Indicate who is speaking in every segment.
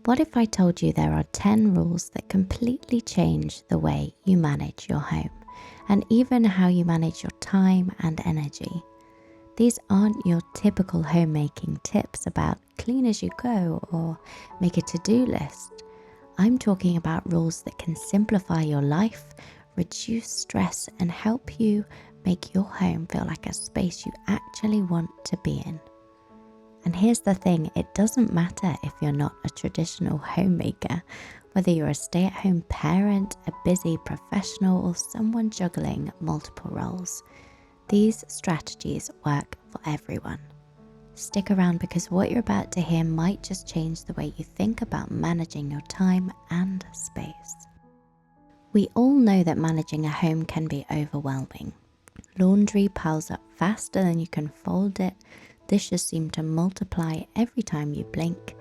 Speaker 1: What if I told you there are 10 rules that completely change the way you manage your home and even how you manage your time and energy? These aren't your typical homemaking tips about clean as you go or make a to-do list. I'm talking about rules that can simplify your life, reduce stress, and help you make your home feel like a space you actually want to be in. And here's the thing, it doesn't matter if you're not a traditional homemaker, whether you're a stay-at-home parent, a busy professional, or someone juggling multiple roles. These strategies work for everyone. Stick around because what you're about to hear might just change the way you think about managing your time and space. We all know that managing a home can be overwhelming. Laundry piles up faster than you can fold it, dishes seem to multiply every time you blink,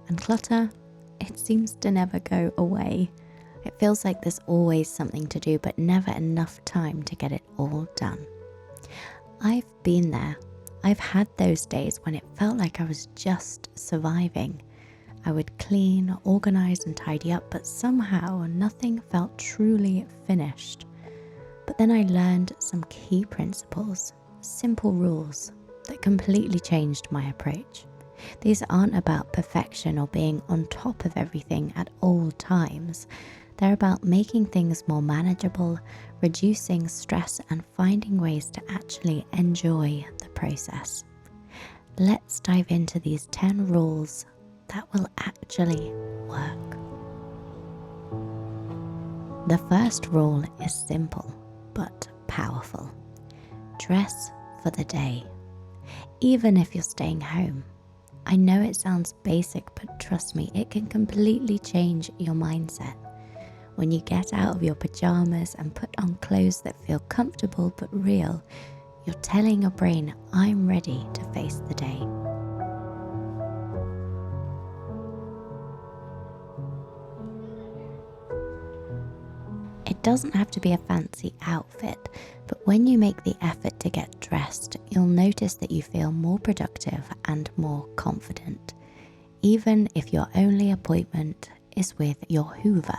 Speaker 1: and clutter, it seems to never go away. It feels like there's always something to do, but never enough time to get it all done. I've been there. I've had those days when it felt like I was just surviving. I would clean, organize, and tidy up, but somehow nothing felt truly finished. But then I learned some key principles, simple rules that completely changed my approach. These aren't about perfection or being on top of everything at all times. They're about making things more manageable, reducing stress, and finding ways to actually enjoy the process. Let's dive into these 10 rules that will actually work. The first rule is simple but powerful. Dress for the day. Even if you're staying home. I know it sounds basic, but trust me, it can completely change your mindset. When you get out of your pajamas and put on clothes that feel comfortable but real, you're telling your brain, I'm ready to face the day. It doesn't have to be a fancy outfit, but when you make the effort to get dressed, you'll notice that you feel more productive and more confident, even if your only appointment is with your Hoover.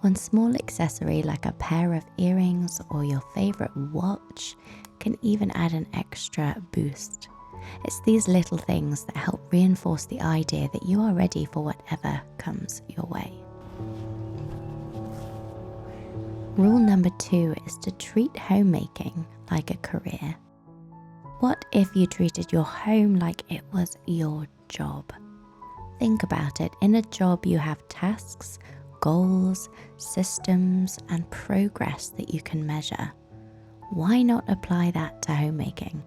Speaker 1: One small accessory like a pair of earrings or your favorite watch can even add an extra boost. It's these little things that help reinforce the idea that you are ready for whatever comes your way. Rule number 2 is to treat homemaking like a career. What if you treated your home like it was your job? Think about it. In a job, you have tasks, goals, systems, and progress that you can measure. Why not apply that to homemaking?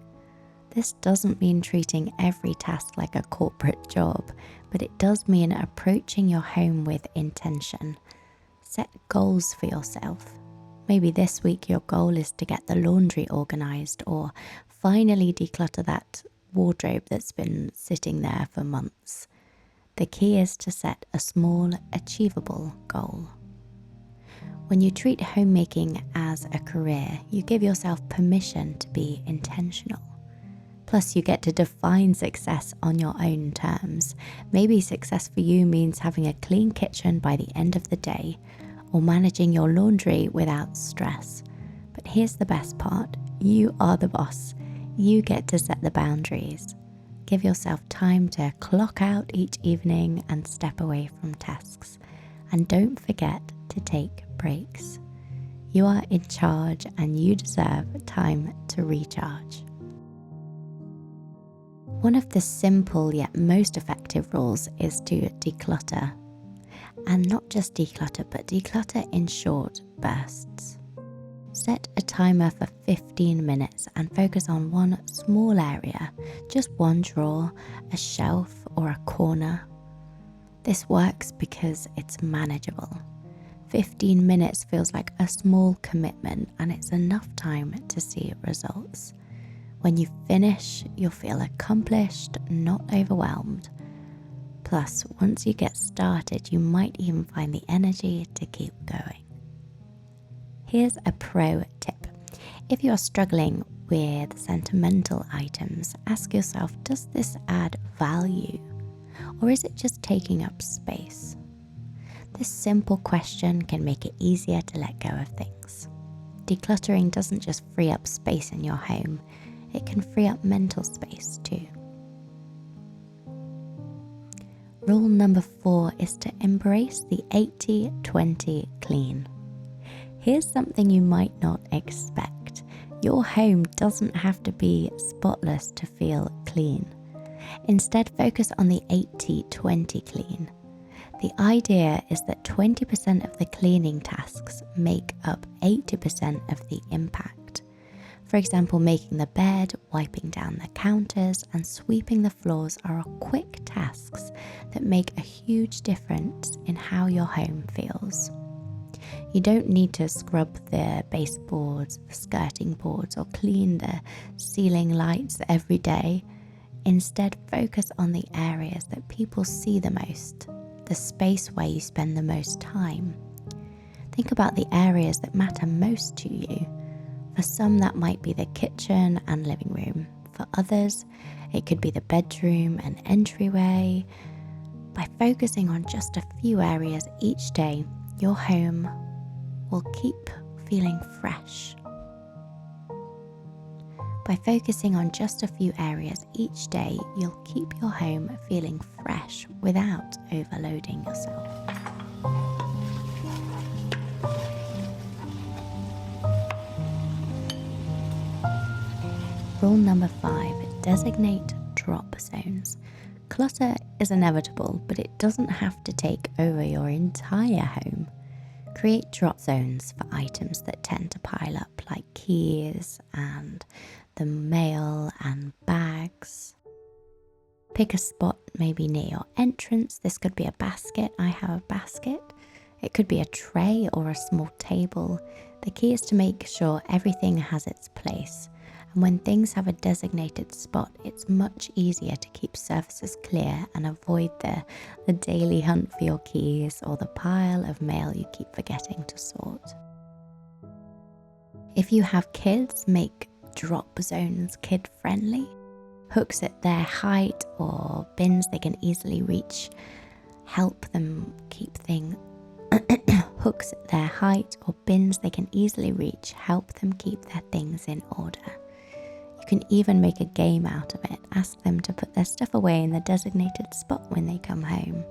Speaker 1: This doesn't mean treating every task like a corporate job, but it does mean approaching your home with intention. Set goals for yourself. Maybe this week your goal is to get the laundry organized or finally declutter that wardrobe that's been sitting there for months. The key is to set a small, achievable goal. When you treat homemaking as a career, you give yourself permission to be intentional. Plus, you get to define success on your own terms. Maybe success for you means having a clean kitchen by the end of the day, or managing your laundry without stress. But here's the best part. You are the boss. You get to set the boundaries. Give yourself time to clock out each evening and step away from tasks. And don't forget to take breaks. You are in charge and you deserve time to recharge. One of the simple yet most effective rules is to declutter. And not just declutter, but declutter in short bursts. Set a timer for 15 minutes and focus on one small area, just one drawer, a shelf, or a corner. This works because it's manageable. 15 minutes feels like a small commitment, and it's enough time to see results. When you finish, you'll feel accomplished, not overwhelmed. Plus, once you get started, you might even find the energy to keep going. Here's a pro tip. If you're struggling with sentimental items, ask yourself, does this add value? Or is it just taking up space? This simple question can make it easier to let go of things. Decluttering doesn't just free up space in your home, it can free up mental space too. Rule number 4 is to embrace the 80-20 clean. Here's something you might not expect. Your home doesn't have to be spotless to feel clean. Instead, focus on the 80-20 clean. The idea is that 20% of the cleaning tasks make up 80% of the impact. For example, making the bed, wiping down the counters, and sweeping the floors are quick tasks that make a huge difference in how your home feels. You don't need to scrub the baseboards, the skirting boards, or clean the ceiling lights every day. Instead, focus on the areas that people see the most, the space where you spend the most time. Think about the areas that matter most to you. For some, that might be the kitchen and living room. For others, it could be the bedroom and entryway. By focusing on just a few areas each day, your home will keep feeling fresh. By focusing on just a few areas each day, you'll keep your home feeling fresh without overloading yourself. Rule number 5, designate drop zones. Clutter is inevitable, but it doesn't have to take over your entire home. Create drop zones for items that tend to pile up, like keys and the mail and bags. Pick a spot maybe near your entrance. This could be a basket. I have a basket. It could be a tray or a small table. The key is to make sure everything has its place. And when things have a designated spot, it's much easier to keep surfaces clear and avoid the daily hunt for your keys or the pile of mail you keep forgetting to sort. If you have kids, make drop zones kid-friendly. Hooks at their height or bins they can easily reach help them keep things hooks at their height or bins they can easily reach help them keep their things in order. You can even make a game out of it. Ask them to put their stuff away in the designated spot when they come home.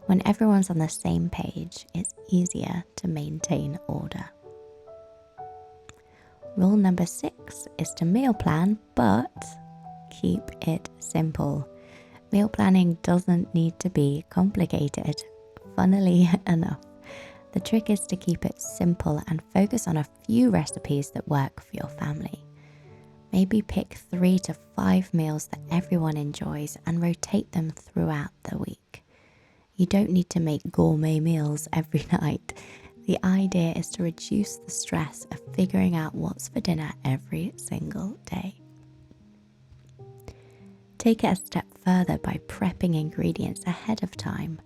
Speaker 1: When everyone's on the same page, it's easier to maintain order. Rule number 6 is to meal plan, but keep it simple. Meal planning doesn't need to be complicated, funnily enough. The trick is to keep it simple and focus on a few recipes that work for your family. Maybe pick 3 to 5 meals that everyone enjoys and rotate them throughout the week. You don't need to make gourmet meals every night. The idea is to reduce the stress of figuring out what's for dinner every single day. Take it a step further by prepping ingredients ahead of time.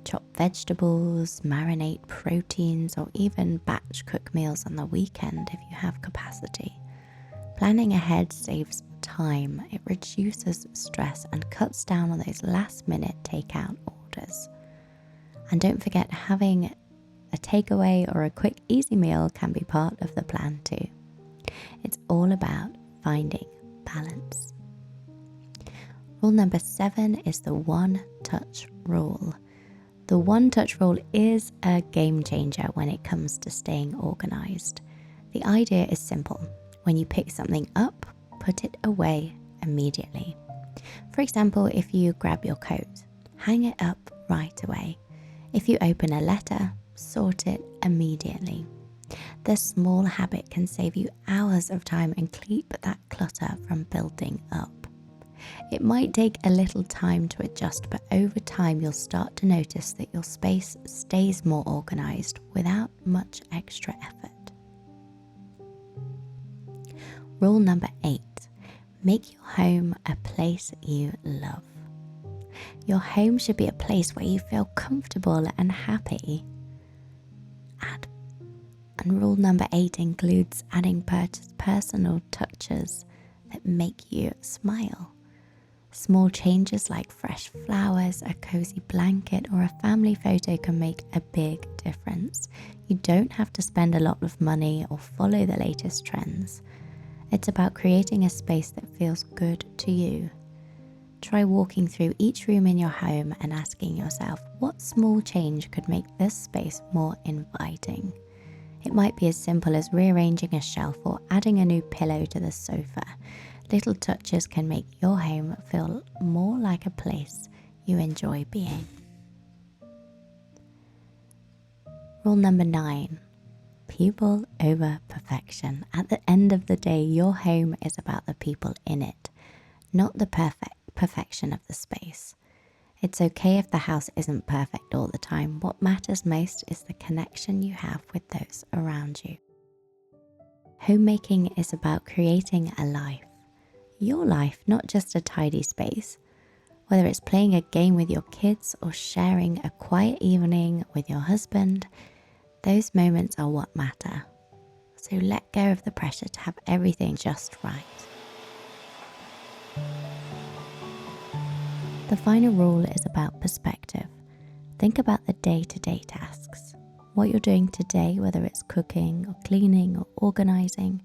Speaker 1: Chop vegetables, marinate proteins, or even batch cook meals on the weekend if you have capacity. Planning ahead saves time, it reduces stress and cuts down on those last-minute takeout orders. And don't forget, having a takeaway or a quick easy meal can be part of the plan too. It's all about finding balance. Rule number 7 is the one-touch rule. The one-touch rule is a game changer when it comes to staying organized. The idea is simple. When you pick something up, put it away immediately. For example, if you grab your coat, hang it up right away. If you open a letter, sort it immediately. This small habit can save you hours of time and keep that clutter from building up. It might take a little time to adjust, but over time you'll start to notice that your space stays more organized without much extra effort. Rule number 8, make your home a place you love. Your home should be a place where you feel comfortable and happy. And rule number 8 includes adding personal touches that make you smile. Small changes like fresh flowers, a cozy blanket, or a family photo can make a big difference. You don't have to spend a lot of money or follow the latest trends. It's about creating a space that feels good to you. Try walking through each room in your home and asking yourself, what small change could make this space more inviting? It might be as simple as rearranging a shelf or adding a new pillow to the sofa. Little touches can make your home feel more like a place you enjoy being. Rule number 9, people over perfection. At the end of the day, your home is about the people in it, not the perfection of the space. It's okay if the house isn't perfect all the time. What matters most is the connection you have with those around you. Homemaking is about creating a life. Your life, not just a tidy space. Whether it's playing a game with your kids or sharing a quiet evening with your husband, those moments are what matter. So let go of the pressure to have everything just right. The final rule is about perspective. Think about the day-to-day tasks. What you're doing today, whether it's cooking or cleaning or organizing,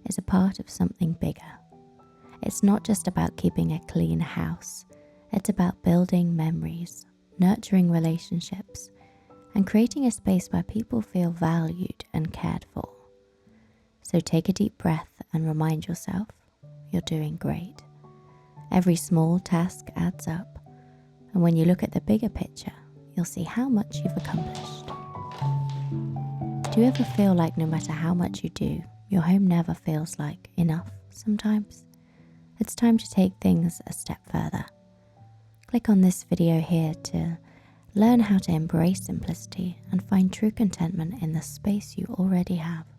Speaker 1: is a part of something bigger. It's not just about keeping a clean house. It's about building memories, nurturing relationships, and creating a space where people feel valued and cared for. So take a deep breath and remind yourself you're doing great. Every small task adds up, and when you look at the bigger picture, you'll see how much you've accomplished. Do you ever feel like no matter how much you do, your home never feels like enough sometimes? It's time to take things a step further. Click on this video here to learn how to embrace simplicity and find true contentment in the space you already have.